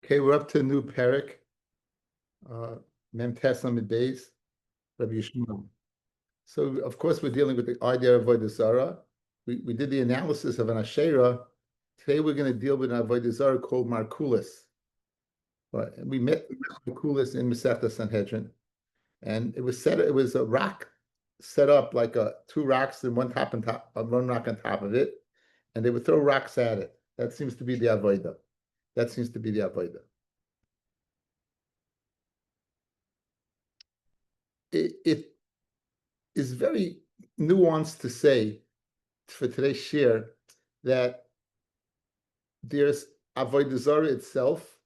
Okay, we're up to a new parak, Mem Tes Amid Beis, Rabbi Yishmael. So, of course, we're dealing with the idea of Avodah Zarah. We did the analysis of an Asherah. Today, we're going to deal with an Avodah Zarah called Markulis. But we met Markulis in Masechta Sanhedrin, and it was a rock set up like two rocks and one rock on top of it, and they would throw rocks at it. That seems to be the Avodah. That seems to be the Avodah. It is very nuanced to say for today's share that there's Avodah Zarah itself,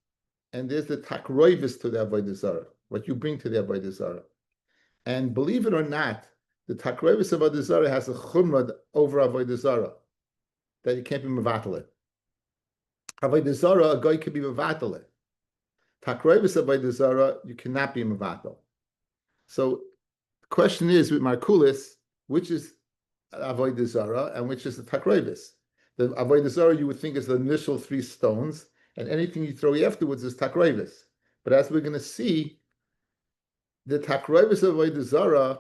and there's the takroivis to the Avodah Zarah, what you bring to the Avodah Zarah. And believe it or not, the takroivis of Avodah Zarah has a chumrah over Avodah Zarah, that you can't be mevatel. Avodah Zarah, a guy can be mevatel. Takroivis of Avodah Zarah, you cannot be mevatel. So the question is with Markulis, which is Avodah Zarah and which is the takroivis? The Avodah Zarah you would think is the initial three stones, and anything you throw afterwards is takroivis. But as we're going to see, the takroivis of Avodah Zarah,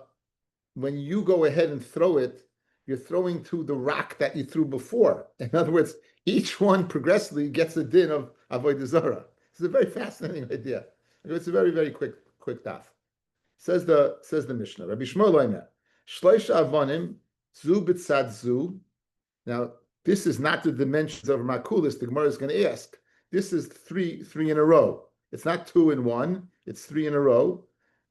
when you go ahead and throw it, you're throwing to the rock that you threw before. In other words, each one progressively gets a din of Avodah Zarah. It's a very fascinating idea. It's a very, very quick daf. Says the Mishnah, Rabbi Shmuel Omer, Shloisha Avonim, Zu b'tzad zu. Now, this is not the dimensions of Markulis. The Gemara is going to ask. This is three in a row. It's not two in one. It's three in a row,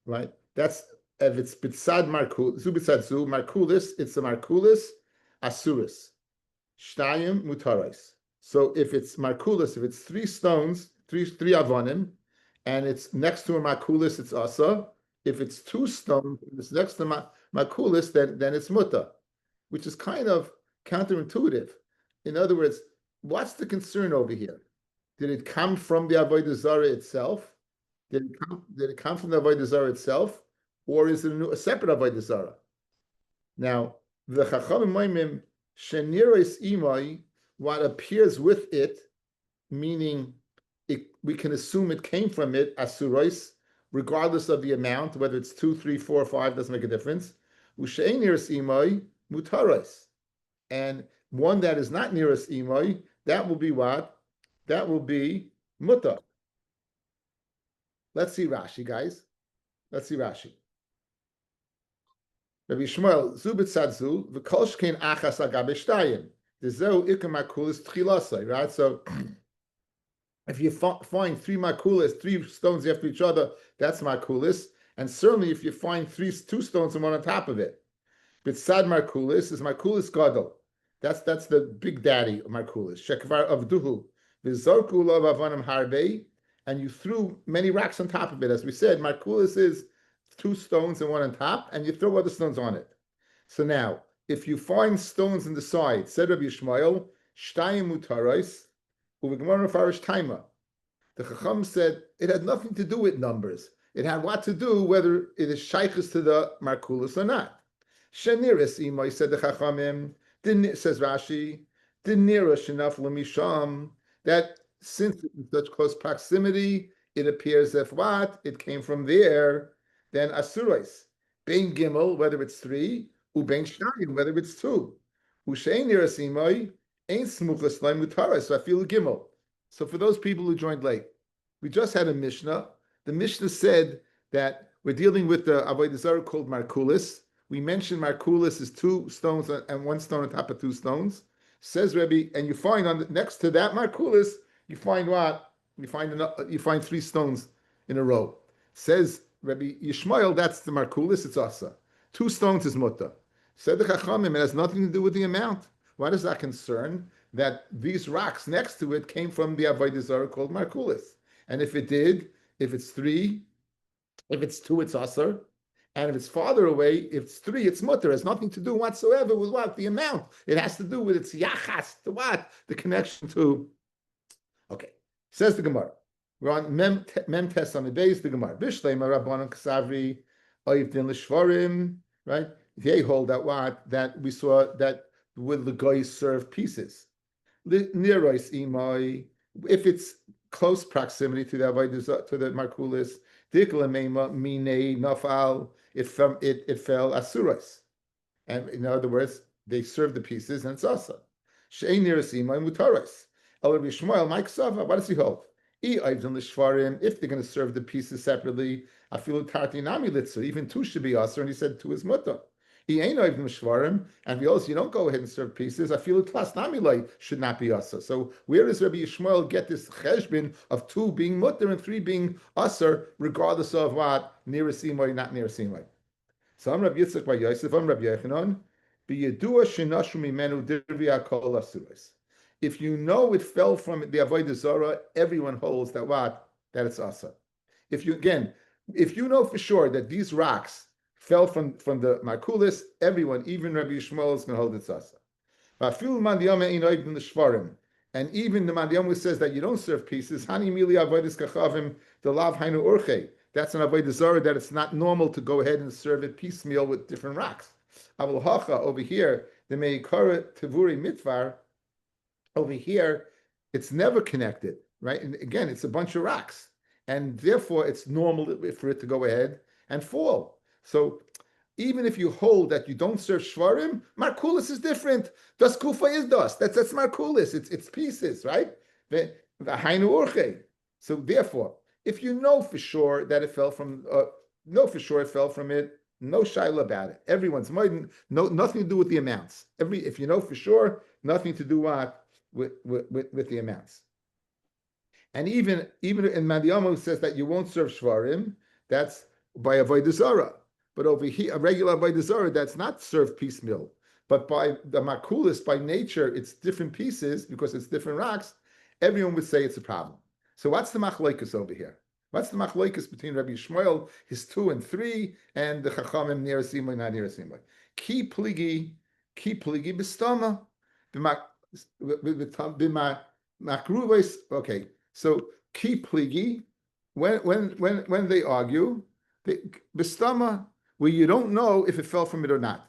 right? That's if it's b'tzad Markulis, Zu b'tzad zu, Markulis. It's the Markulis Asuris, Shtayim Mutarais. So if it's Markulis, if it's three stones, three Avonim, and it's next to a Markulis, it's Asa. If it's two stones, it's next to Markulis, then it's Muta, which is kind of counterintuitive. In other words, what's the concern over here? Did it come from the Avodah Zarah itself? Did it come from the Avodah Zarah itself? Or is it a separate Avodah Zarah? Now, the Chachamim Moimim, Sheniris Imai, what appears with it, meaning we can assume it came from it, Asurais, regardless of the amount, whether it's 2, 3, 4, 5, doesn't make a difference. Ushein Niris Imai, Mutarais. And one that is not nearest Imai, that will be what? That will be Muta. Let's see Rashi, guys. Let's see Rashi. Rabbi Shmuel, Zu b'tzad zu, v'kol shkein achas agabe shtayim. D'zeu ikar Markulis tchilasai, right? So if you find three Markulis, three stones after each other, that's Markulis. And certainly if you find two stones and one on top of it. B'tzad Markulis is Markulis Gadol. That's the big daddy of Markulis. Shekvar avduhu v'zorku lo avanim harvei, and you threw many rocks on top of it. As we said, Markulis is two stones and one on top, and you throw other stones on it. So now, if you find stones in the side, said Rabbi Yishmael, shtayim mutarais, uv'gemar mefarish taima. The Chacham said it had nothing to do with numbers. It had what to do whether it is shaykhs to the Markulis or not. Sheniris imay, said the Chachamim. Says Rashi, Dinira shenaf lemisham, that since it's in such close proximity, it appears if what? It came from there, then asurais. Bein gimel, whether it's three, ubein shnayim, whether it's two. Ushein nirasimai, ain't smuchas laim mutarais, so I feel gimel. So for those people who joined late, we just had a Mishnah. The Mishnah said that we're dealing with the Avodah Zarah called Markulis. We mentioned Markulis is two stones and one stone on top of two stones. Says Rabbi, and you find next to that Markulis, you find what? You find three stones in a row. Says Rabbi Yishmael, that's the Markulis, it's Asa. Two stones is Mutta. Said the Chachamim, it has nothing to do with the amount. Why does that concern? That these rocks next to it came from the Avodah Zarah called Markulis. And if it did, if it's three, if it's two, it's Asa. And if it's farther away, if it's three, it's mutter. It has nothing to do whatsoever with what? The amount. It has to do with its yachas, to what? The connection to. Okay. Says the Gemara. We're on Mem Tes on the base, the Gemara. Bishlema Rabbanon Kasavri, Oiv Din L'Shvarim, right? They hold that what? That we saw that with the guys serve pieces. Nerois Imai, if it's close proximity to the avodah to the markulis. Dikla meima mine nafal. It fell asuras, and in other words, they serve the pieces and it's asa. Shein nirasima mutaras. El Rabbi Shmuel, Mike Sava. What does he hold? If they're going to serve the pieces separately, I feel tartinami litzer. Even two should be asa, and he said two is mutter. And we also, you don't go ahead and serve pieces. I feel it plus namilai should not be asa. So where does Rabbi Yishmael get this cheshbin of two being mutter and three being asar, regardless of what near simai, not near simai? So I'm Rabbi Yitzchak by Yosef. I'm Rabbi Yechanan. B'yedua shenashu mimenu dirvia kol asuros. If you know it fell from the Avodah Zorah, everyone holds that what? That it's asa. If you know for sure that these rocks fell from the Markulis, everyone, even Rabbi Yishmael, is going to hold it asa. And even the Mandiyam says that you don't serve pieces. Hani mili avodas kachavim the lav hainu urche. That's an avodah zarah that it's not normal to go ahead and serve it piecemeal with different rocks. Avol hacha over here the meikara tevuri mitvar. Over here, it's never connected, right? And again, it's a bunch of rocks, and therefore it's normal for it to go ahead and fall. So even if you hold that you don't serve shvarim, markulis is different. Das kufa is das. That's markulis. It's pieces, right? The hainu urche. So therefore, if you know for sure that it fell from, know for sure it fell from it, no shaila about it. Everyone's nothing to do with the amounts. If you know for sure, nothing to do with the amounts. And even in Madiyama says that you won't serve shvarim, that's by avodah zarah. But over here, a regular avodah zarah that's not served piecemeal. But by the makulis, by nature, it's different pieces because it's different rocks. Everyone would say it's a problem. So what's the machlokes over here? What's the machlokes between Rabbi Shmuel, his 2 and 3, and the Chachamim near Simai, not near Simai? Ki pligi b'stama. Okay, so ki pligi, when they argue, b'stama, where you don't know if it fell from it or not.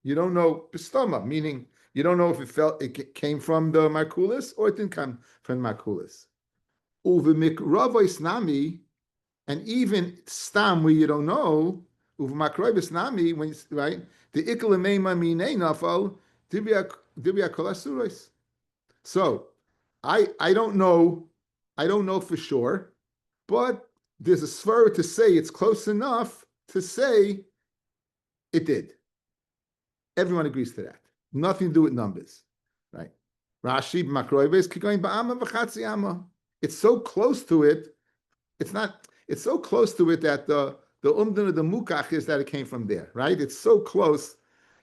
You don't know b'stama, meaning you don't know if it came from the markulis or it didn't come from the markulis. Uv'mikravois nami, and even stam where you don't know, uv'makravos nami, when right, the iklemeima minei nafal dibia kolasuros. So I don't know for sure, but there's a svara to say it's close enough to say it did. Everyone agrees to that. Nothing to do with numbers, right? Rashi makroives kigoin ba'ama v'chatzi ama. It's so close to it. It's so close to it that the umdin of the mukach is that it came from there, right? It's so close.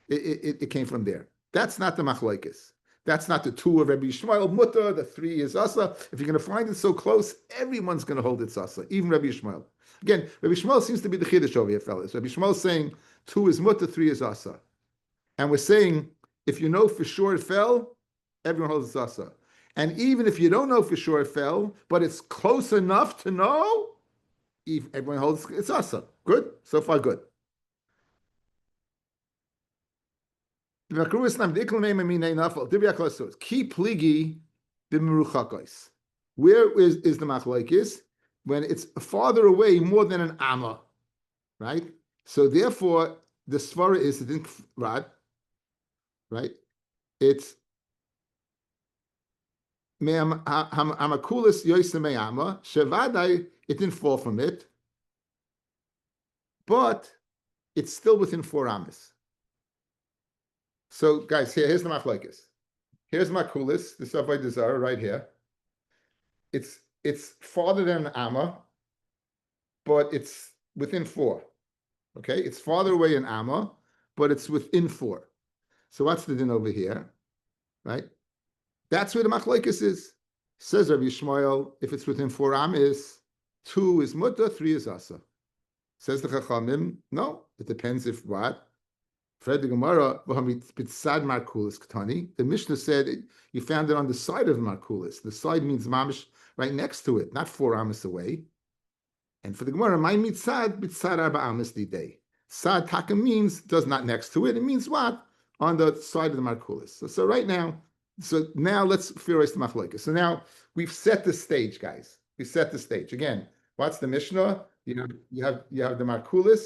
It came from there. That's not the machlokes. That's not the 2 of Rabbi Yishmael mutter. The 3 is asa. If you're going to find it so close, everyone's going to hold it asa, even Rabbi Yishmael. Again, Rabbi Yishmael seems to be the chiddush over here, fellas. Rabbi Yishmael is saying 2 is mutter, 3 is asa, and we're saying if you know for sure it fell, everyone holds it asa. And even if you don't know for sure it fell, but it's close enough to know, everyone holds it's asa. Good, so far good. Ki pligi b'meruchakos. Where is the machlokes? When it's farther away, more than an amma, right? So therefore, the svara is it didn't right. It's hamakulis yoisem amma shevadai. It didn't fall from it, but it's still within 4 amas. So, guys, here's the machlokes. Here's makulis, the avodah zarah right here. It's farther than an amma, but it's within 4. Okay, it's farther away in amma, but it's within 4. So what's the din over here, right? That's where the machlokes is. Says Rabbi Yishmael, if it's within 4 amas, 2 is mutter, 3 is asa. Says the Chachamim, no, it depends if what. The Gemara, the Mishnah said you found it on the side of the Markulis. The side means mamish right next to it, not 4 amas away. And for the Gemara, my mitzad bitzad arba amas day. Sad taka means does not next to it. It means what? On the side of the Markulis. So right now, So now let's theorize the machlokes. So now we've set the stage, guys. We set the stage again. What's the Mishnah? You have the Markulis.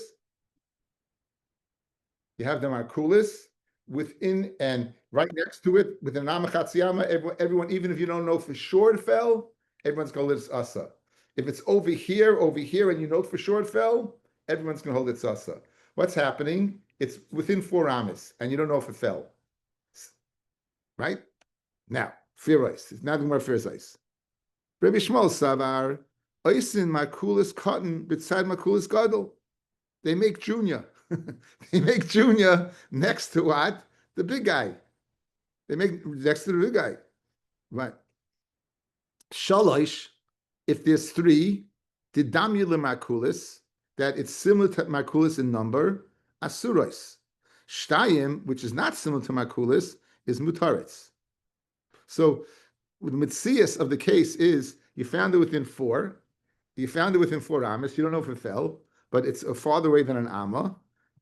You have the Markulis within and right next to it with the Namachatziyama. Everyone, even if you don't know for sure it fell, everyone's going to hold its asa. If it's over here, and you know for sure it fell, everyone's going to hold its asa. What's happening? It's within 4 amas, and you don't know if it fell. Right? Now, fear ice. It's not more fear ice. Rabbi Shmuel Savar, Oisin Markulis cotton beside Markulis Gadol. They make junior. They make junior next to what? The big guy. They make next to the big guy. Right. Shalosh, if there's 3, the damula Markulis, that it's similar to Markulis in number, Asuros. Shtayim, which is not similar to Markulis, is Mutaritz. So the mitzias of the case is you found it within 4. You found it within 4 amas. You don't know if it fell, but it's farther away than an amma.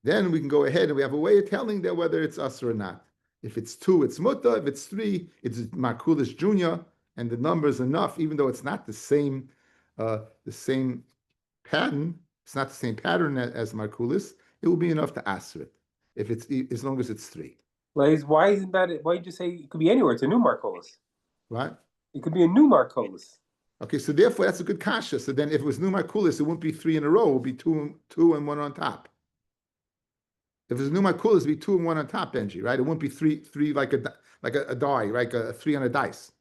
Then we can go ahead and we have a way of telling that whether it's us or not. If it's 2, it's mutta. If it's 3, it's Markulis Junior, and the number is enough, even though it's not the same pattern. It's not the same pattern as Markulis. It will be enough to answer it if it's as long as it's 3. Why isn't that? Why did you say it could be anywhere? It's a new Markulis. Right? It could be a new Markulis. Okay, so therefore that's a good kasha. So then if it was new Markulis, it wouldn't be 3 in a row. It would be two and 1 on top. If it's new Markulis, it would be 2 and 1 on top, Benji, right? It wouldn't be three like a die, like a 3 on a dice.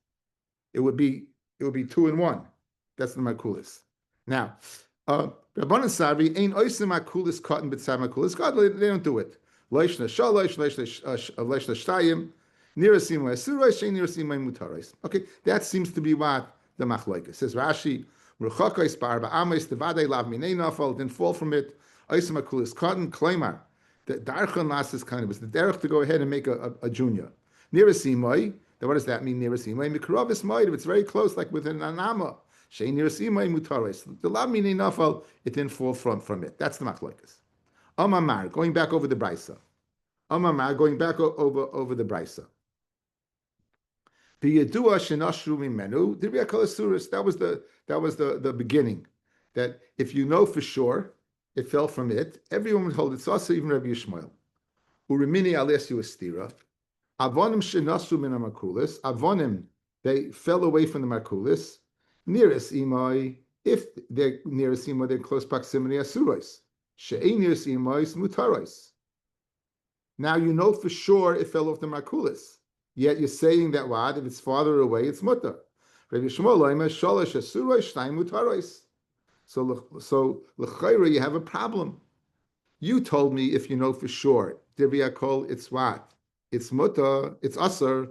It would be 2 and 1. That's the Markulis. Now, Rabbanan Savi ain't oisim Markulis cotton b'tzad Markulis. God, they don't do it. Leishna shalosh, leishna shtayim, nirasim asurais, shein nirasim mutarais. Okay, that seems to be what the machlokes says. Rashi, ruchakos barba amos devadei lav minei nafal, didn't fall from it. Oisim Markulis cotton klaimar. The darchan last is kind of was the derech to go ahead and make a junior. Nirasimai. Then what does that mean? Nirasimai mikrovis moed. If it's very close, like within an amma. Shein nirasimai mutarais. The lav minei nafal, it didn't fall from it. That's the machlokes. Amamar, going back over the brisa. Amamar, going back over the brisa. The Yedua shenashru mimenu diriyah kol asuros. That was the beginning. That if you know for sure it fell from it, everyone would hold it. So even Rabbi Yishmael. Urimini alesu estira. Avonim shenashru min hamakulis. Avonim, they fell away from the markulis. Nearest imai, if they're nearest imai, they're close proximity asuros. Now you know for sure it fell off the Markulis. Yet you're saying that what? If it's farther away, it's mutter. So l'chayra, you have a problem. You told me if you know for sure, Divriyakol, it's what? It's mutter, it's asar.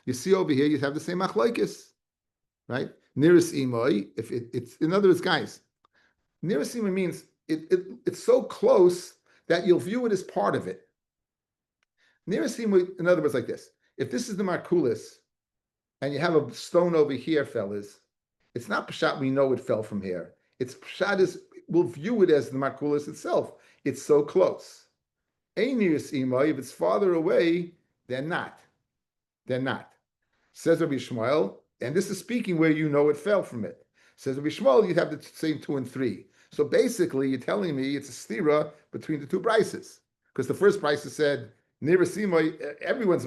You see over here, you have the same machlokes, right? Nearest imoi, if it's in other words, guys, nearest imoi means it's so close that you'll view it as part of it. Nearest imoi, in other words, like this. If this is the Markulis, and you have a stone over here, fellas, it's not Pshat, we know it fell from here. It's Pshat is, we'll view it as the Markulis itself. It's so close. Ein nearest imoi, if it's farther away, they're not. They're not. Says Rabbi Shmuel, and this is speaking where you know it fell from it. Says Rabbi Shmuel, you'd have the same 2 and 3. So basically, you're telling me it's a stira between the 2 brises, because the first brisa said nirasimoy. Everyone's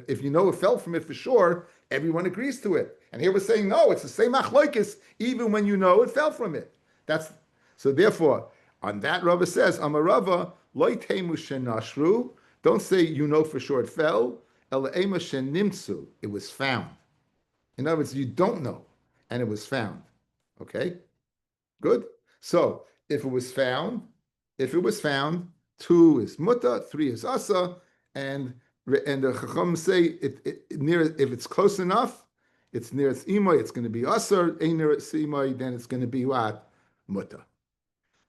if you know it fell from it for sure, everyone agrees to it. And here we're saying no, it's the same machlokes even when you know it fell from it. That's so. Therefore, on that Rava says Amarava loy temu shenashru. Don't say you know for sure it fell. El ema shenimtsu. It was found. In other words, you don't know, and it was found. Okay, good. So if it was found, 2 is muta, 3 is asa, and the chacham say it near if it's close enough, it's near its imay, it's going to be asa. Ain't near its imay, then it's going to be what muta.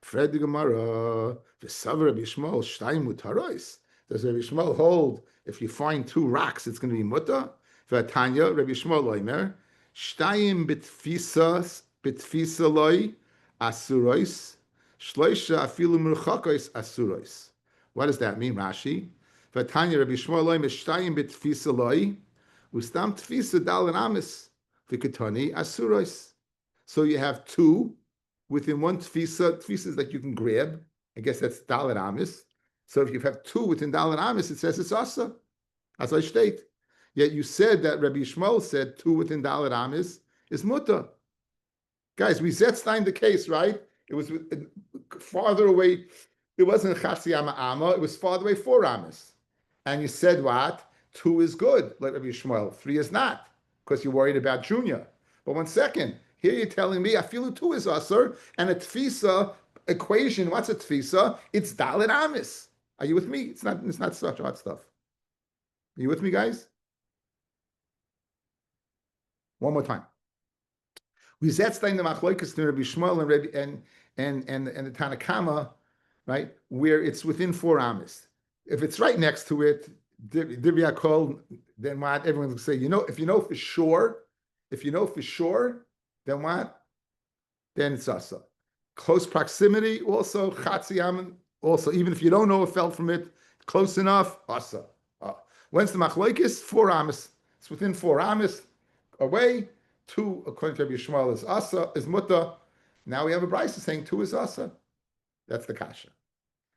Fred the Gemara, v'savar Rabbi Yishmael shtayim mutaros. Does Rabbi Yishmael hold if you find 2 rocks, it's going to be muta? V'atanya Rabbi Yishmael loimer shtayim bitfisa loy. Asurois, shloisha afilu merchakos asurois. What does that mean, Rashi? V'tanya Rabbi Shmuel loy mishtayim bitfisa loy Ustam tfisa dalan amis vikatani asuros. So you have two within one tfisa. Tfisa is that you can grab. I guess that's dalan amis. So if you have two within dalan amis, it says it's asa. As I state. Yet you said that Rabbi Shmuel said two within dalan amis is mutter. Guys, we Zetstein the case, right? It was farther away. It wasn't Chatzi Amma, it was farther away 4 Amas. And you said what? 2 is good, like Rabbi Shmuel. 3 is not, because you're worried about Junior. But 1 second, here you're telling me I feel 2 is Usser, and a Tfisa equation, what's a Tfisa? It's Dalit Amis. Are you with me? It's not such hard stuff. Are you with me, guys? One more time. We Zetstein the Machloikas to Rabbi Shmuel and Rabbi and the Tanakama, right, where it's within 4 amas. If it's right next to it, Dibya called, then what? Everyone's gonna say, if you know for sure, then what? Then it's asa. Close proximity, also Chatziyam, also, even if you don't know it fell from it, close enough, asa. When's the Machloikis? 4 amas. It's within 4 amas away. 2, according to Rabbi Shmuel, is asa, is muta. Now we have a brisa saying 2 is asa. That's the kasha.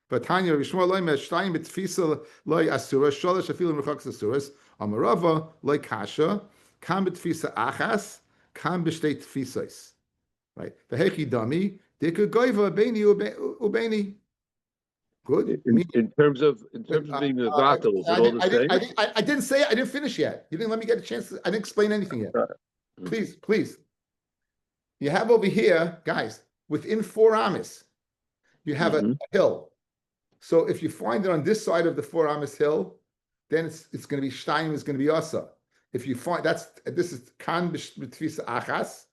But Tanya Rabbi Shmuel loy meshtayim b'tfisa loy asura sholosh afilu mechaks asuras amarava loy kasha kam b'tfisa achas kam b'shtei tfisos. Right. The hechi dami dika goiva beini ubeini. Good. In terms of being a vatal, is it all the same? I didn't say it. I didn't finish yet. You didn't let me get a chance. I didn't explain anything yet. Please. You have over here, guys, within 4 amas, you have a hill. So if you find it on this side of the 4 amas hill, then it's going to be Shtayim, is going to be Asa. If you find this is Kan b'tfisa achas,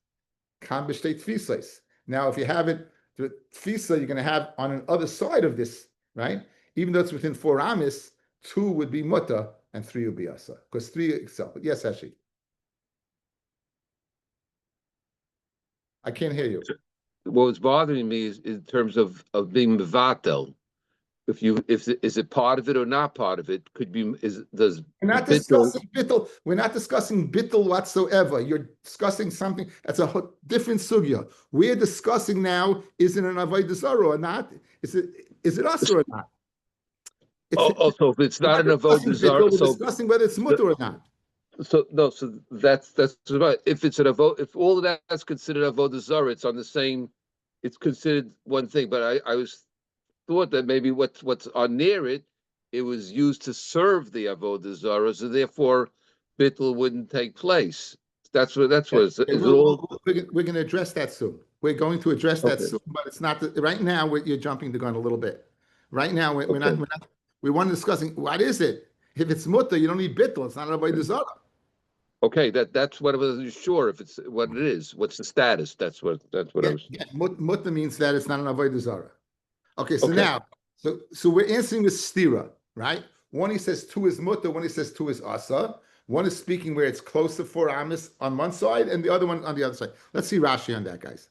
Kan b'shtei tfisas. Now, if you have it, the tfisa you're going to have on the other side of this, right? Even though it's within 4 amas, 2 would be Mutta and 3 would be Asa. Because 3 itself. But yes, Hashi. I can't hear you. What was bothering me is in terms of being mevatel. Is it part of it or not part of it? We're not discussing bittul. We're not discussing bittul whatsoever. You're discussing something that's a different sugya. We're discussing now: is it an avodah zarah or not? Is it us or not? So if it's not an avodah zarah, we're discussing whether it's mutter or not. So that's right. If it's an avodah, if all of that's considered avodah zarah, it's on the same. It's considered one thing. But I thought that maybe what's on near it, it was used to serve the avodah zarah, so therefore bittul wouldn't take place. That's what. Is it all? We're going to address that soon. We're going to address that soon, but it's not right now. You're jumping the gun a little bit. Right now, we're not. We want to discussing what is it. If it's mutter, you don't need bittul. It's not an avodah zarah. Okay, that's what I wasn't sure if it's what it is. What's the status? That's what I was. Yeah, mutter means that it's not an avodah zarah. Okay, so now, so we're answering with stira, right? One he says 2 is mutter, one he says 2 is asa. One is speaking where it's close to 4 amas on one side, and the other one on the other side. Let's see Rashi on that, guys.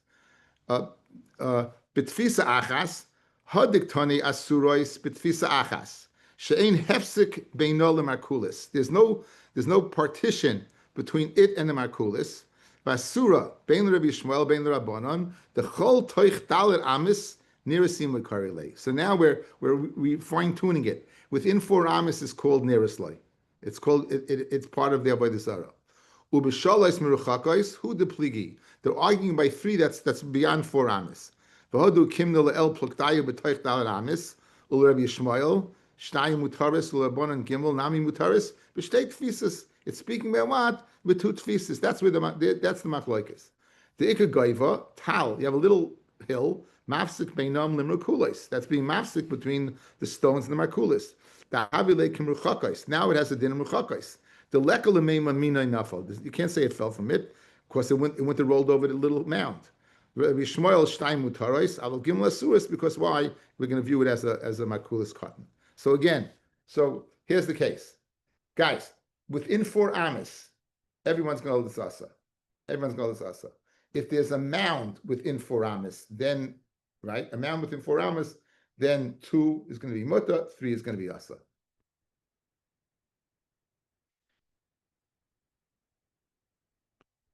Bitfisa achas, hadiktani asurois bitfisa achas. She'ein hefsik beino lemarkulis. There's no partition between it and the markulis. Basura bein Rabbi Shmuel bein Rabbanon the chol toich dalet amis nirasim lekarilei. So now we fine tuning it. Within 4 amis is called niraslei. It's called it's part of the avodah zarah. Ubishalais meruchakais hu depligi. They're arguing by 3 that's beyond 4 amis. V'hodu kimnel el pluktayu b'toich dalet amis ul Rabbi Shmuel. Shnayim mutaris l'Rabbanan gimel nami mutaris b'shtei tfisas. It's speaking about what with 2 tfisas. That's the machloikis. The ikar goiva tal. You have a little hill. Mafsik beinam limrukulis. That's being mafsik between the stones and the markulis. The avilei kimruchakais. Now it has a din ruchakais. The lekal lemeima mina nafal. You can't say it fell from it. Of course, it went and rolled over the little mound. Rabbi Shmuel shtayim mutaris aval gimel asuris, because why? We're going to view it as a markulis cotton. So again, here's the case. Guys, within 4 amas, everyone's going to hold this asa. If there's a mound within 4 amas, then, right, a mound within 4 amas, then 2 is going to be mutter, 3 is going to be asa.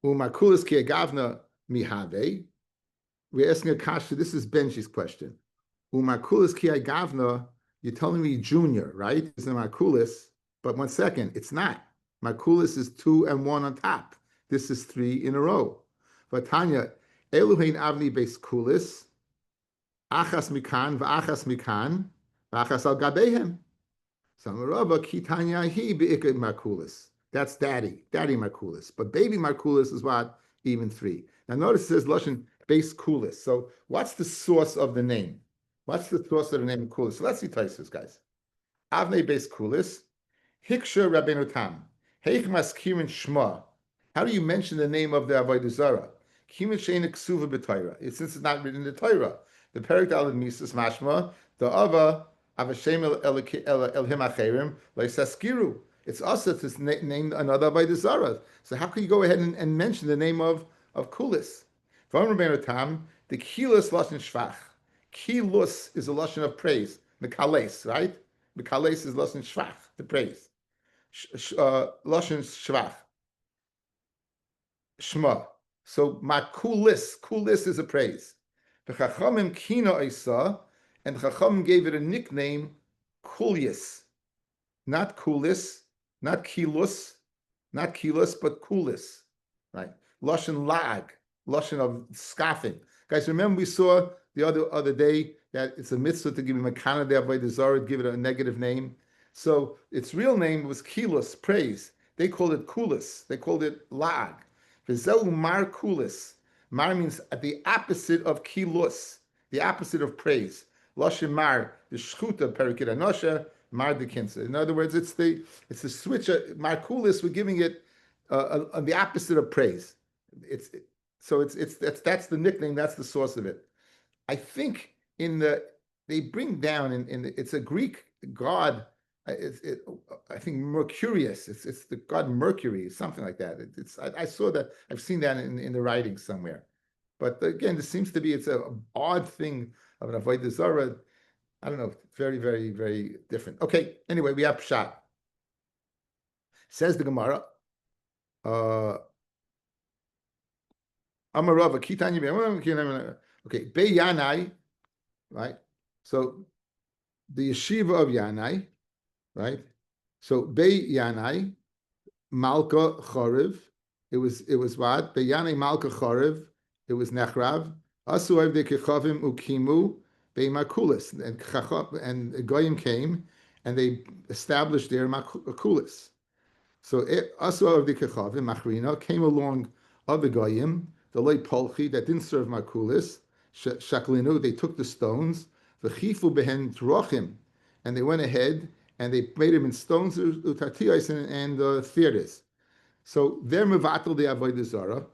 Umakulis ki agavna mihave. We're asking a kasha. This is Benji's question. Umakulis ki agavna. You're telling me junior, right? It's Makulis, but 1 second, it's not. Makulis is 2 and 1 on top. This is 3 in a row. Vatanya, Eluhein Avni Beis Kulis, Achas Mikan, V'achas Mikan, V'achas Al Gabehem. Samarava Kitanya Hi Be'ikad Makulis. That's daddy Makulis. But baby Makulis is what? Even 3. Now notice it says Lashon Beis Kulis. So what's the source of the name? What's the source of the name Kulis? So let's see Taisus, guys. Avnei Beis Kulis, Hiksha Rabbeinu Tam, Heich Maskirin Shma. How do you mention the name of the Avodah Zorah? Kimin Sheina Ksuva B'Torah. Since it's not written in the Torah, the Perek Daled Mises Mashma, the Ava Avashem Elhim Acherim Leisaskiru. It's also to name another Avodah Zorah. So how can you go ahead and mention the name of Kulis? From Rabbeinu Tam, the Kilas Lashon Shvach. Kilus is a lashon of praise. Mekales, right? Mekales is lashon shvach, the praise. Lashon shvach. Shma. So kulis is a praise. The Chachamim kina isa, and Chachamim gave it a nickname, kulius. Not kulis, not kilus, but kulis. Right? Lashon lag, lashon of scoffing. Guys, remember we saw the other day that it's a mitzvah to give him a kana de avodah zarah, give it a negative name. So its real name was kilus, praise. They called it kulis. They called it lag. V'zeu mar kulis. Mar means the opposite of kilus, the opposite of praise. Lashon mar, the shchuta perikid anosha, mar de kinsa. In other words, it's the switch. Mar kulis, we're giving it the opposite of praise. That's the nickname. That's the source of it. I think they bring down it's a Greek god. I think Mercurius. It's the god Mercury, something like that. I saw that. I've seen that in the writings somewhere. But again, this seems to be it's an odd thing of an avodah zarah. I don't know. Very, very, very different. Okay. Anyway, we have pshat. Says the Gemara. Amarava Kitanya. Okay, Be Yanai, right? So the yeshiva of Yanai, right? So Be Yanai, Malka Chorev. It was what? Be Yanai Malka Chorev. It was Nechrav. Asuav de Kechavim Ukimu Be Makulis. And Goyim came and they established their Makulis. So Asuav de Kechavim, Machrina, came along other Goyim, the late Polchi that didn't serve Makulis. Shaklinu, they took the stones, the chifu behen drochim, and they went ahead and they made them in stones, utatiyos and theaters. So they're mevatel the avodah zarah.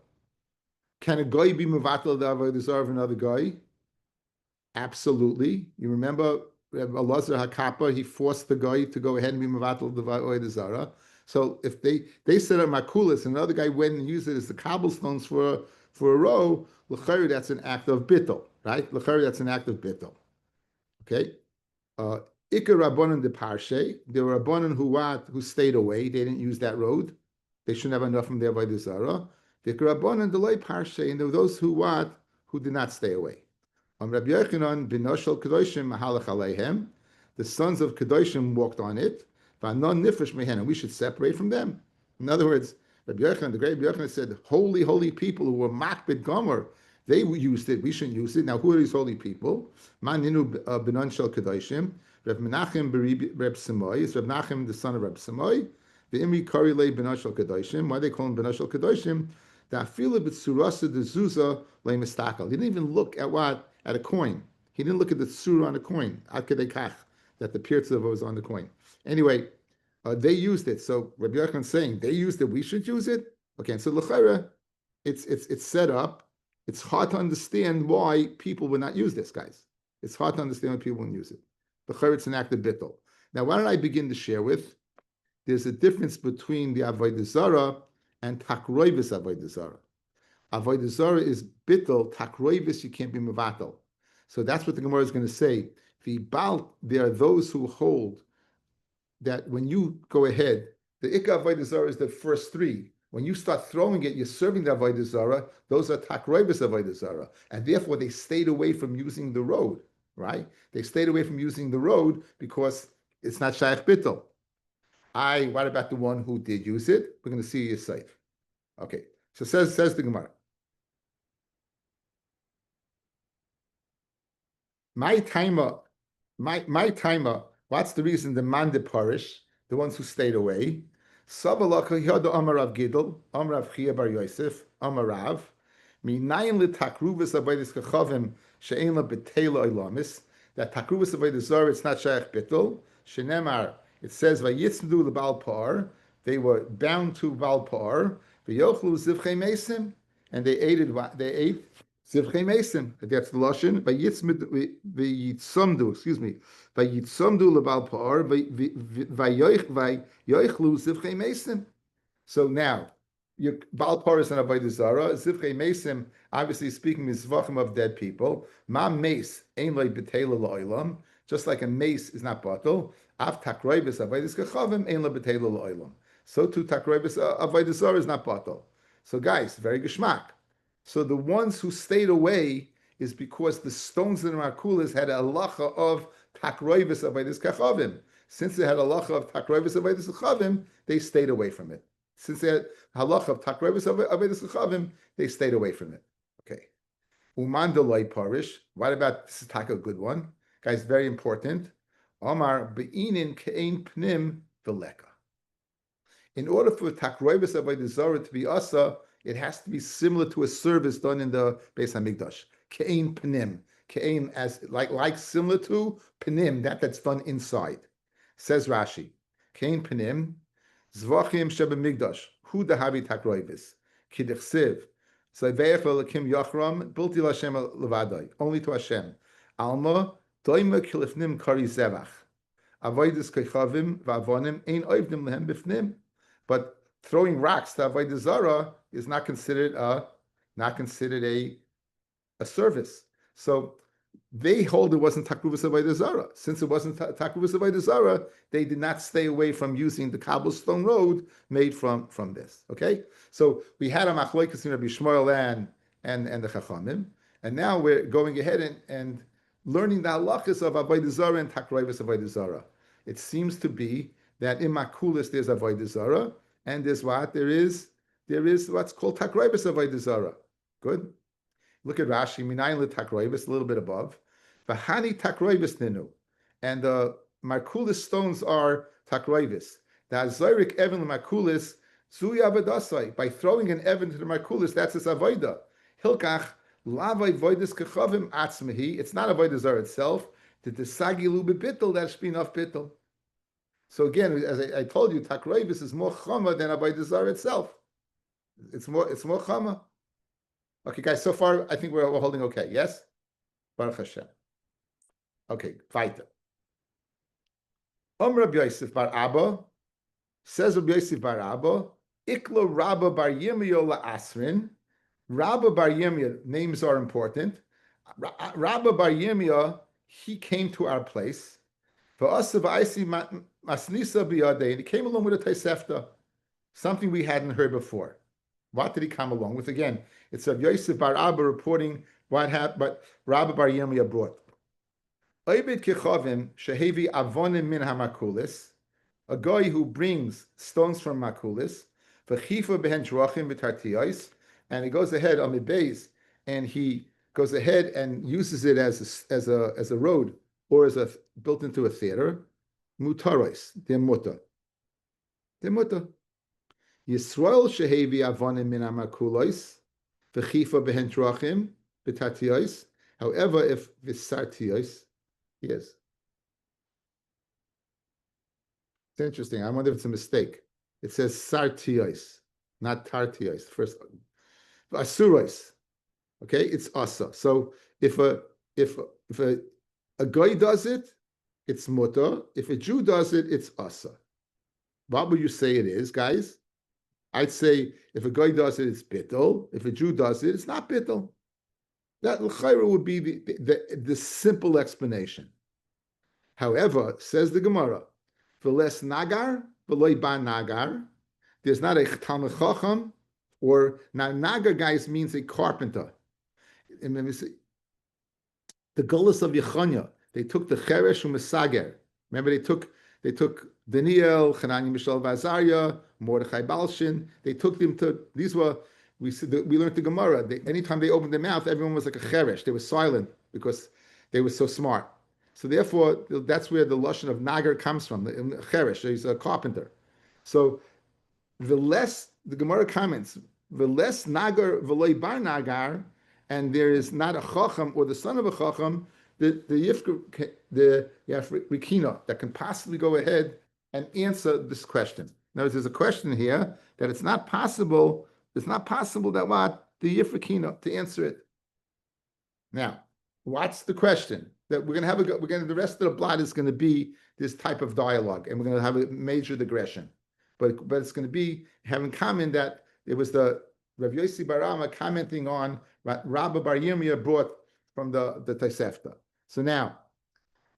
Can a guy be mevatel the avodah zarah of another guy? Absolutely. You remember Elazar Hakapa, he forced the guy to go ahead and be mevatel the avodah zarah. So if they set up makulis, and another guy went and used it as the cobblestones for a row, l'chari, that's an act of bittul, right? L'chari, that's an act of bittul. Okay? Ikar Rabbanan de Parshe, there were Rabbanan who stayed away, they didn't use that road. They shouldn't have enough from there by the Zara. Ikar Rabbanan de Loi Parshe, and there were those who did not stay away. Rabbi Yochanan bin Noshel Kedoshim Mahalach Aleihem, the sons of Kedoshim walked on it, V'anon Nifresh Mehen, and we should separate from them. In other words, Rabbi Yochanan, the great Rabbi Yochanan said, holy people who were makbid gomer, they used it, we shouldn't use it. Now, who are these holy people? Maninu benon shel kedoshim, Reb Menachem Reb Samoy, is Reb Menachem the son of Reb Samoy, the Imri Kari Le benon shel kedoshim. Why they call him benon shel kedoshim? The afila b'tzurasa de zuza le mistakal. He didn't even look at a coin. He didn't look at the tsura on the coin, ad kedei kach, that the pirtza was on the coin. Anyway, they used it. So Rabbi Yochanan is saying they used it, we should use it. Okay, so l'chayra, it's set up. It's hard to understand why people would not use this, guys. It's hard to understand why people wouldn't use it. L'chayra, it's an act of bittul. Now, why don't I begin to share with? There's a difference between the avodah zarah and takroivis avodah zarah. Avodah zarah is bittul. Takroivis, you can't be mevatel. So that's what the Gemara is going to say. There are those who hold that when you go ahead, the Ikka Avodah Zarah is the first 3. When you start throwing it, you're serving the Avodah Zorah. Those are takroibus Avodah Zorah, and therefore they stayed away from using the road. Right? They stayed away from using the road because it's not shaykh bittul. What about the one who did use it? We're going to see his safe. Okay. So says the Gemara. My timer, what's the reason the man parish, the ones who stayed away? Savalaka Yoda Amar Rav Gidel, Amar Rav Chia Bar Yosef, Amar Rav, Minayin li takruvas avodas kachavim she'en la betela ilamis, that takruvas avodas Zorah, it's not shaykh bittul, shenemar, it says vayitzdu lebal par, they were bound to bal par, v'yochlu zivchei mesim, and they ate zivchei mesim. That's the lashon. Vayitzamdu, excuse me. Vayitzamdu lebal par, vayochlu zivchei mesim. So now, your bal par is an avodah zara. Zivchei mesim, obviously speaking mizvachim of dead people. Ma mace ein loy betela lo'ilam. Just like a mace is not batal. Av takroibus avodas kachavim ein lo betela lo'ilam. So too takroibus avodah zara is not batal. So guys, very geschmack. So the ones who stayed away is because the stones in the makulas had a halacha of takroibus avodas kachavim. Since they had a halacha of takroibus avodas kachavim, they stayed away from it. Since they had halacha of takroibus avodas kachavim, they stayed away from it. Okay. Umandaloi parish. What about this is a good one, guys? Very important. Omar beinin kein pnim veleka. In order for takroibus avodas zara to be asa, it has to be similar to a service done in the Beis Hamikdash. Kein pnim, kein as like similar to pnim that's done inside. Says Rashi, kein pnim, zvachim shebemikdash hu dahabi takroibus kidechsev zayveich v'lekim yachram bilti l'Hashem levadai, only to Hashem. Alma doima kilifnim kari zevach avodas kechavim v'avonim ein oivnim lehem bifnim. But throwing rocks to avodah zara is not considered a service. So they hold it wasn't takruvas avodah zara. Since it wasn't takruvas avodah zara, they did not stay away from using the cobblestone road made from this. Okay, so we had a machlokes in Rabbi Shmuel and the Chachamim, and now we're going ahead and learning the halachas of avodah zara and takruvas avodah zara. It seems to be that in makulas there's avodah zara, and there's what there is what's called takroibus avodah zara. Good. Look at Rashi, minayin le takroibus, a little bit above. V'hani takroibus ninu, and the makulis stones are takroibus. The azorik even makulis zui avadasai. By throwing an even to the makulis, that's its avodah. Hilkach lavai voidus kechavim atzmehi. It's not avodah zara itself. The desagilu bebittel, that's spinaf bittel. So again, as I told you, takroibus is more chama than avodah zara itself. It's more chama. Okay, guys. So far, I think we're holding okay. Yes, Baruch Hashem. Okay, weiter. Rabbi Yosef bar Abba says Rabbi Yosef bar Abba iklo Rabba bar Yirmiyah la Asrin. Rabba bar Yirmiyah, names are important. Rabba bar Yirmiyah, he came to our place. For us, Masnisa biyadei, and he came along with a Tosefta, something we hadn't heard before. What did he come along with? Again, it's Rabbi Yosef bar Abba reporting what happened, but Rabba bar Yirmiyah brought. Oibid kechavim shehevi avonim min hamakulis, a guy who brings stones from makulis, v'chifa behen drachim v'tartiyos, and he goes ahead on the base, and he goes ahead and uses it as a road or as built into a theater. Mutaros, they're muta. Yisrael shehevi avonim min hamakulis, v'chifa behen drachim v'tartiyos. However, if v'sartiyos, yes. It's interesting. I wonder if it's a mistake. It says sartiyos, not tartiyos. First, asuros. Okay, it's asa. So if a guy does it, it's muta. If a Jew does it, it's asa. What would you say it is, guys? I'd say if a guy does it, it's bittul. If a Jew does it, it's not bittul. That l'chayra would be the simple explanation. However, says the Gemara, v'les nagar v'loy ba nagar, there's not a Talmud Chacham, or now Nagar, guys, means a carpenter. And let me see. The Gullus of Yechonia, they took the Cheresh and Mesager. Remember, they took Daniel, Hanani, Mishael, Vazaria, Mordechai Balshin. They took them to, these were, we learned the Gemara. Anytime they opened their mouth, everyone was like a Cheresh. They were silent because they were so smart. So therefore, that's where the Lashon of Nagar comes from. The Cheresh, he's a carpenter. So the Gemara comments, the less Nagar, v'loi bar Nagar, and there is not a Chacham or the son of a Chacham, the Rikina that can possibly go ahead and answer this question. Now, there's a question here that it's not possible that what? The Yifrikina to answer it. Now, what's the question? That we're going to the rest of the blot is going to be this type of dialogue, and we're going to have a major digression. But it's going to be having common that it was the Rav Yossi Barama commenting on what Rabbi Bar Yirmiyah brought from the Tosefta. So now,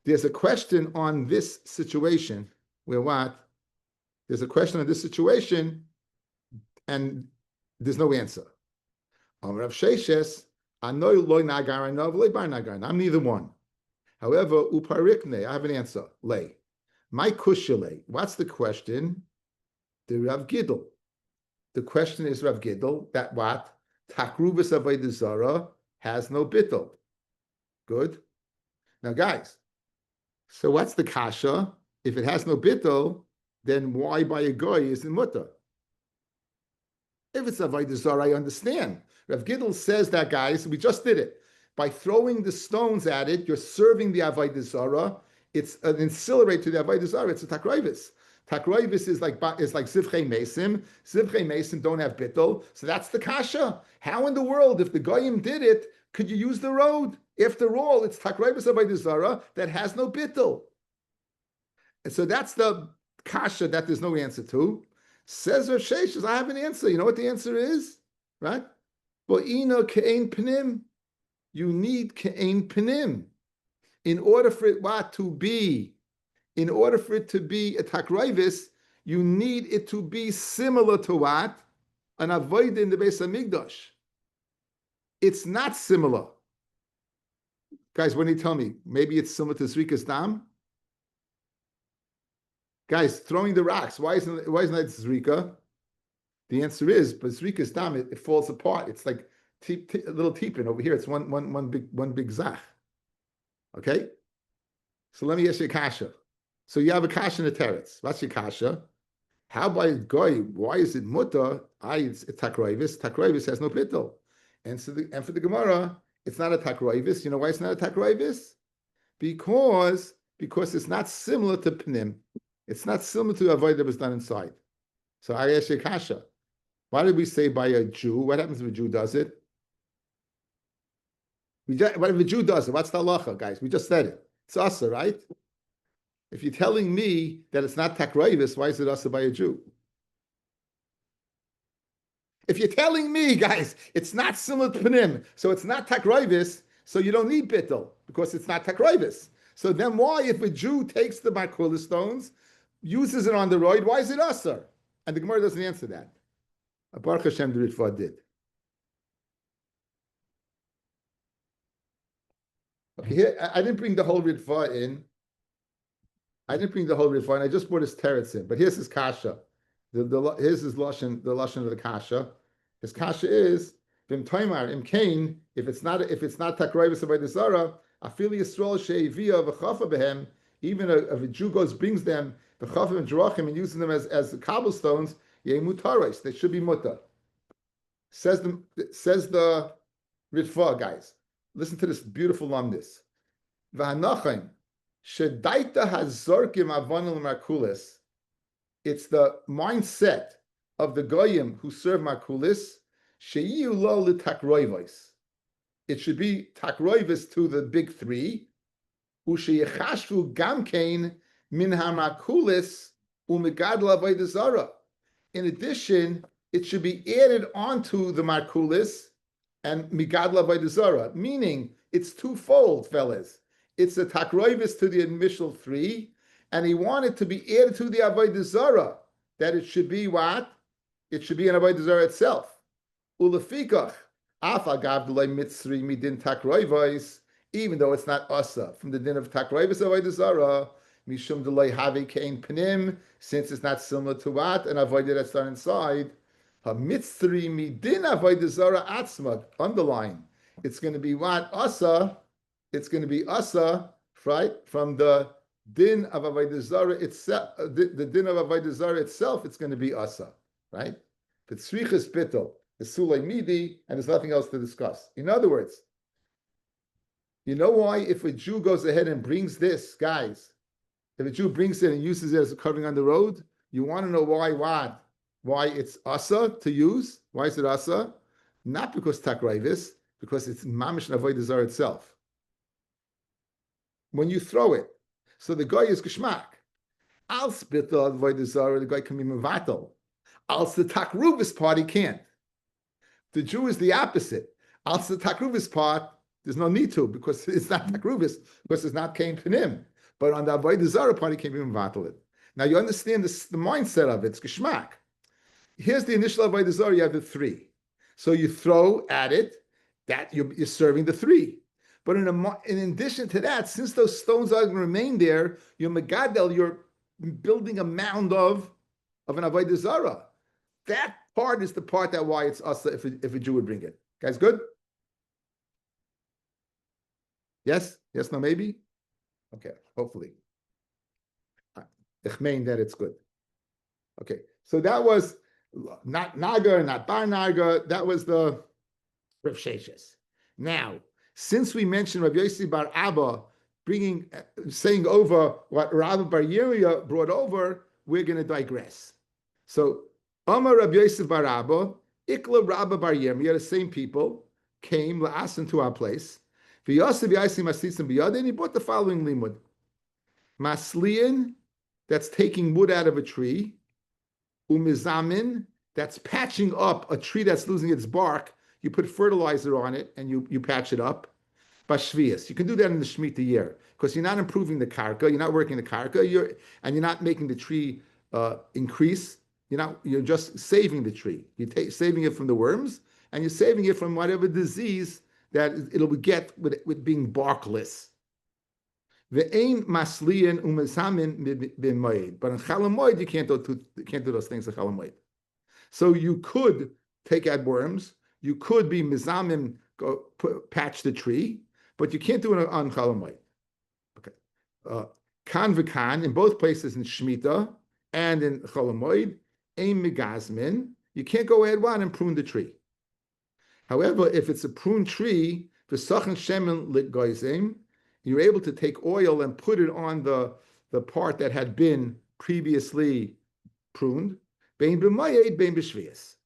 there's a question on this situation where what? There's a question on this situation, and there's no answer. Rav Sheshes, I'm neither one. However, uparikne, I have an answer. Lay. My kushale. What's the question? The Rav Gidl. The question is Rav Gidl that what? Takrubas Avodah Zorah has no bittul. Good. Now, guys, so what's the kasha? If it has no bittul, then why by a goy is in mutter? If it's Avodah Zorah, I understand. Rav Gidl says that, guys, we just did it. By throwing the stones at it, you're serving the Avodah Zorah. It's an ancillary to the Avodah Zorah. It's a takroivis. Takroivis is like zivchei mesim. Zivchei mesim don't have bittul. So that's the kasha. How in the world, if the goyim did it, could you use the road? After all, it's takroivis Avodah Zorah that has no bittul. And so that's the kasha that there's no answer to. Says Rav Sheshes, I have an answer. You know what the answer is? Right? Bo'ino ke'ein pnim. You need ke'ein pnim. In order for it to be a takroivis, you need it to be similar to what? An avodah in the Beis Hamikdash. It's not similar. Guys, when you tell me, maybe it's similar to Zrikas Dam? Guys, throwing the rocks, why isn't that Zrika? The answer is, but Zrika's Dam, it falls apart. It's like a little teepin. Over here, it's one big zach. Okay? So let me ask you a kasha. So you have a kasha in the teretz. What's your kasha? How about goy? Why is it mutter? It's takroivis. Takroivis has no bittul. And for the Gemara, it's not a takroivis. You know why it's not a takroivis? Because it's not similar to pnim. It's not similar to avodah that was done inside. So I ask you a kasha. Why did we say by a Jew? What happens if a Jew does it? What if a Jew does it? What's the halacha, guys? We just said it. It's asa, right? If you're telling me that it's not takroivis, why is it asa by a Jew? If you're telling me, guys, it's not similar to panim, so it's not takroivis, so you don't need bittul because it's not takroivis. So then why, if a Jew takes the markula stones, uses it on the road, why is it asa? And the Gemara doesn't answer that. Baruch Hashem, the Ritva did. Okay, here, I didn't bring the whole Ritva in. And I just brought his teretz in. But here's his kasha. Here's his lashon, the lashon of the kasha. His kasha is v'im toimar im kain. If it's not takroivis avodah zarah, afili Yisrael she'ivia v'chafa behem. Even if a Jew brings them v'chafa and jerachim and using them as cobblestones, yemutaris. They should be mutar. Says the Ritva, guys. Listen to this beautiful lumdis. V'hanachim shedaita hazorkim avonel markulis. It's the mindset of the goyim who serve markulis. Sheyiu lo litakroivos. It should be takroivos to the big three. Usheyechashvu gamkein min hamarkulis umegadla avodah zarah. In addition, it should be added onto the markulis and migadla avodah zarah, meaning it's twofold, fellas. It's a takroivis to the initial three, and he wanted to be added to the avodah zarah, that it should be what? it should be an avodah zarah itself. Ulefikach, af agav d'loi mitzri midin takroivos, even though it's not asa from the din of takroivos avodah zarah, mishum d'loi have kain panim, since it's not similar to what an avodah that's done inside. Ha mitzri midin avodah zarah atzma, underline. It's going to be what asa. It's going to be asa, right, from the din of avodah zarah itself. The din of avodah zarah itself, it's going to be asa, right? But tzrichas bittul. The Sulay Midi, and there's nothing else to discuss. In other words, you know why if a Jew goes ahead and brings this, guys, if a Jew brings it and uses it as a covering on the road, you want to know why what? Why it's asa to use? Why is it asa? Not because takraivis, because it's mamish avodah zarah itself. When you throw it, so the guy is geshmak. Al spittel avodah zarah, the guy can be mevatel. Al the takruvis party can't. The Jew is the opposite. Also, the takruvis part, there's no need to because it's not takruvis, because it's not kain panim. But on the avodah zarah part, he can't even vatal it. Now you understand this, the mindset of it. It's geschmack. Here's the initial avodah zarah. You have the three, so you throw at it. That you're serving the three. But in addition to that, since those stones are going to remain there, you're megadel. You're building a mound of an avodah zarah. That part is the part that why it's asa if a Jew would bring it. Guys, good? Yes? Yes, no, maybe? Okay, hopefully. Ich mean that it's good. Okay, so that was not Nagar, not Bar Nagar. That was the Rav Sheshes. Now, since we mentioned Rabbi Yossi Bar Abba saying over what Rabbi Bar Yeria brought over, we're going to digress. So, Amar Rabbi Yosef Bar Abba, Ikla Rabba Bar Yirmiyah, the same people, came la'asin to our place. V'yosef Yaisim Asisim B'yad, and he brought the following limud. Maslian, that's taking wood out of a tree. Umizamin, that's patching up a tree that's losing its bark. You put fertilizer on it and you patch it up. Bashvias, you can do that in the Shemitah year because you're not improving the karka, you're not working the karka, you're not making the tree increase. You're just saving the tree. You're saving it from the worms, and you're saving it from whatever disease that it'll get with being barkless. Ve'ein masliyan umesamin b'moed. But in chalamoid, you can't do those things in chalamoid. So you could take out worms. You could be mizamim, patch the tree, but you can't do it on chalamoid. Okay. Kan v'kan, in both places in Shemitah and in chalamoid, ein megazmin, you can't go ahead and prune the tree. However, if it's a pruned tree, v'sachen shemen l'goizim, you're able to take oil and put it on the part that had been previously pruned. Bein b'mayed, bein b'shvias.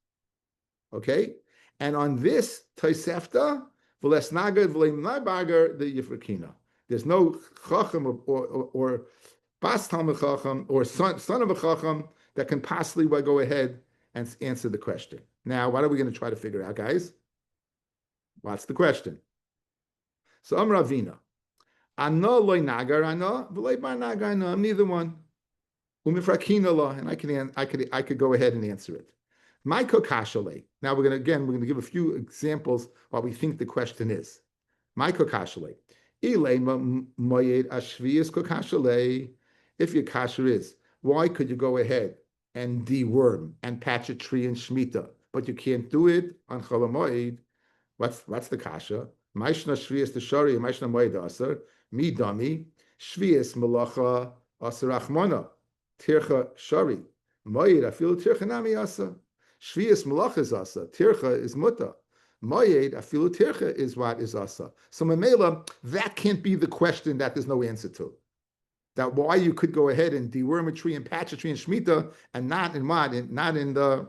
Okay? And on this Tosefta, v'les nagad v'leim nabagar, the yifrakina. There's no chacham or bas talmid chacham or son of a chacham that can possibly go ahead and answer the question. Now, what are we going to try to figure out, guys? What's the question? So, Ravina. Ano loy nagar ano, v'loy bar nagar ano. I'm neither one. Umifrakina lo, and I could go ahead and answer it. My kokashale. Now we're going to give a few examples what we think the question is. My kokashale. Ilema moyed ashvias kokashale. If your kasher is, why could you go ahead and deworm and patch a tree in Shemitah, but you can't do it on Cholamoid? What's the kasha? Maishna shvias the shari, maishna moed aser. Mi dami shvias malacha aser achmona tircha shari moed afil tircha nami aser. Shvias malacha is asa, tircha is muta. Moed afil tircha is what is asa. So memela, that can't be the question that there's no answer to. That why you could go ahead and deworm a tree and patch a tree in Shemitah and not in the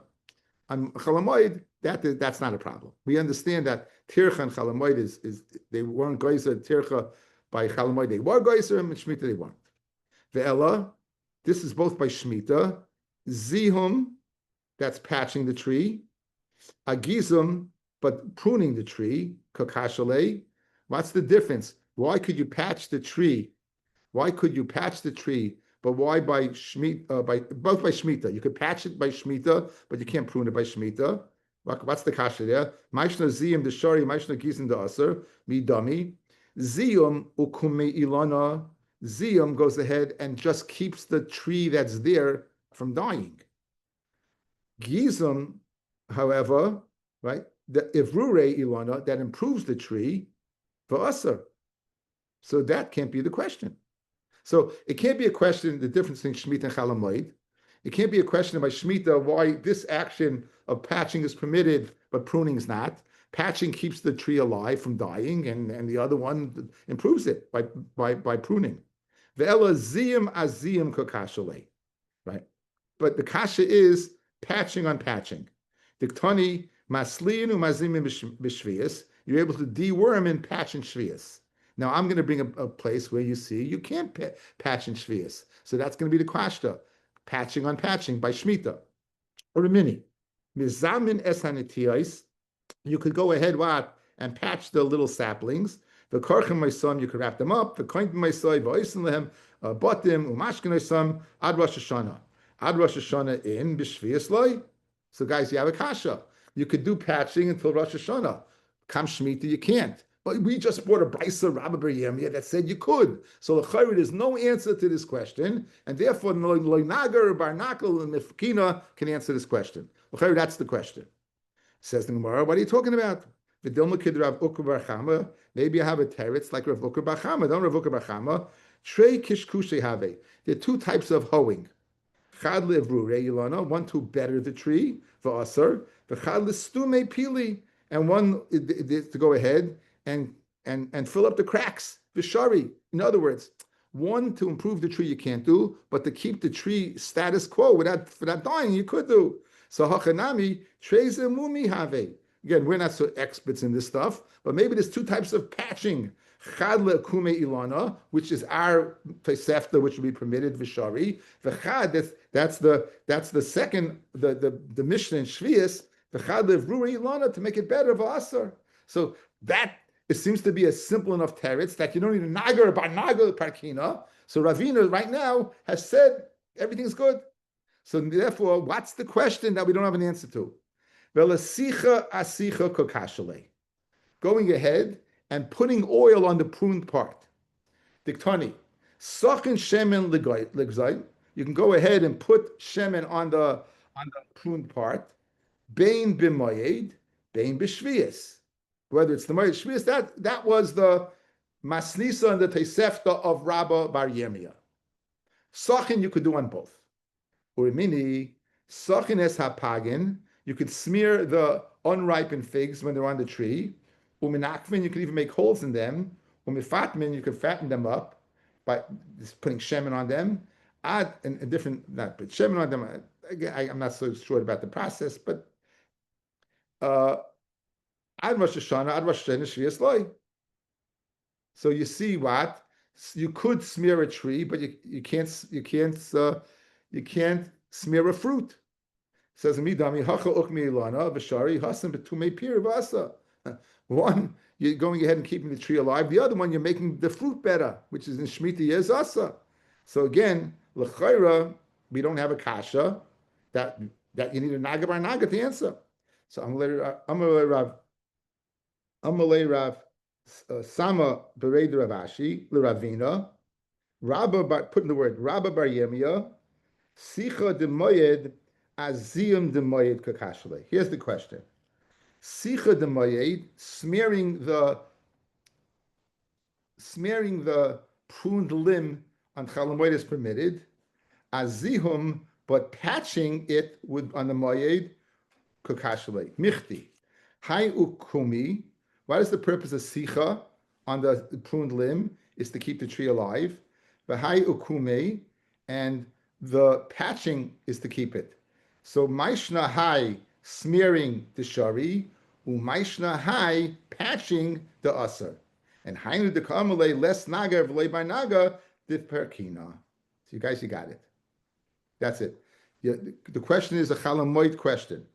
Chalamoid, that's not a problem. We understand that Tircha and Chalamoid is they weren't Geyser Tircha by Chalamoid. They were Geyser and Shemitah they weren't. Ve'ela, this is both by Shemitah. Zihum, that's patching the tree. Agizum, but pruning the tree. Kakashale. What's the difference? Why could you patch the tree? Why could you patch the tree But why by Shemitah? By both by Shemitah. You could patch it by Shemitah, but you can't prune it by Shemitah. What's the kasha there? Maishna ziyum the shari, maishna gizim the aser, mi dami. Ziyum ukume ilana. Ziyum goes ahead and just keeps the tree that's there from dying. Gizim, however, right, the ivrure ilana, that improves the tree for aser. So that can't be the question. So it can't be a question, the difference between Shemitah and Chalamoid. It can't be a question about Shemitah, why this action of patching is permitted, but pruning is not. Patching keeps the tree alive from dying, and the other one improves it by pruning. Ve'ela ziyim aziyim kokashale, right? But the kasha is patching on patching. Diktani maslin umazimim b'shvius. You're able to deworm and patch in shvius. Now I'm going to bring a place where you see you can't patch in shvius. So that's going to be the kasha, patching on patching by Shemitah. Or a mini. Mizamin esanetiyos. You could go ahead and patch the little saplings. The karchim my son, you could wrap them up. The koint my son, v'oisin lehem batim umashkin son ad Rosh Hashanah. Ad Rosh Hashanah in b'shvius loy. So guys, you have a kasha. You could do patching until Rosh Hashanah. Kam Shemitah, you can't. But we just brought a brisa Rabbi bar Yirmiyah that said you could. So l'chayr, there's no answer to this question, and therefore loy nagar bar nakel and mifkina can answer this question. L'chayr, that's the question. Says the Gemara, what are you talking about? V'dilma kid Rav Ukar bar Chama. Maybe I have a teretz like Rav Ukar bar Chama. Don't Rav Ukar bar Chama. Trei kishkushe have. There are two types of hoeing. Chad levrure ilana, one to better the tree for aser. V'chad lestume pili, and one to go ahead and fill up the cracks. V'shari. In other words, one to improve the tree you can't do, but to keep the tree status quo without dying you could do. So hachanami treze mumi have. Again, we're not so experts in this stuff, but maybe there's two types of patching. Chad le'kume ilana, which is our tosefta, which would be permitted v'shari. V'chad, that's the second the Mishnah in Shvius. V'chad le'vruri ilana, to make it better v'asar. So that it seems to be a simple enough teretz that you don't need a nagar by nagar parkina. So Ravina right now has said everything's good. So therefore, what's the question that we don't have an answer to? Velasicha asicha kokashale. Going ahead and putting oil on the pruned part. Diktani. Sachin shemen ligzai. You can go ahead and put shemen on the pruned part. Bein b'moyed, bein b'shvius. Whether it's the moyed shvius, that was the masnisa and the tosefta of Rabbi bar Yirmiyah. Sachin you could do on both. Urimini, sachines hapagin, you could smear the unripened figs when they're on the tree. Uminakvin, you could even make holes in them. Umifatmin, you could fatten them up by just putting shemen on them. Add a different, not put shemen on them. I'm not so sure about the process, but add Rosh Hashanah, Shvius loy. So you see what? You could smear a tree, but you can't smear a fruit. It says midami hacha ukmi ilana v'shari hasan betumei pir v'asa. One, you're going ahead and keeping the tree alive. The other one, you're making the fruit better, which is in Shemitah yes asa. So again, l'chayra, we don't have a kasha that you need a naga bar naga to answer. So I'm gonna Rav Sama Bered Rav Ashi l'Ravina. Rabba put in the word Rabba bar Yirmiyah. Sicha de moyed aziyum de moyed kakashale. Here's the question. Sicha de moyed, smearing the pruned limb on chalamoid is permitted. Azihum, but patching it on the moyed kakashale. Michti. Hai ukumi. What is the purpose of sicha on the pruned limb? Is to keep the tree alive. But hai ukume, and the patching is to keep it. So maishna hai, smearing the shari, umaishna hai, patching the asar. And hainu de kamale less naga v'lei by naga div perkina. So you guys, you got it. That's it. The question is a chalamoid question.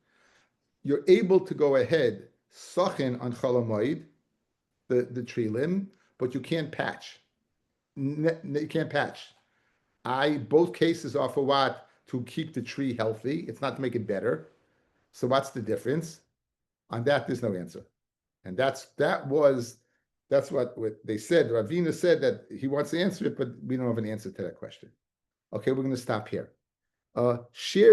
You're able to go ahead, sachin on chalamoid, the tree limb, but you can't patch. You can't patch. both cases are for what? To keep the tree healthy. It's not to make it better. So what's the difference? On that, there's no answer. And that's what they said. Ravina said that he wants to answer it, but we don't have an answer to that question. Okay, we're going to stop here. Shares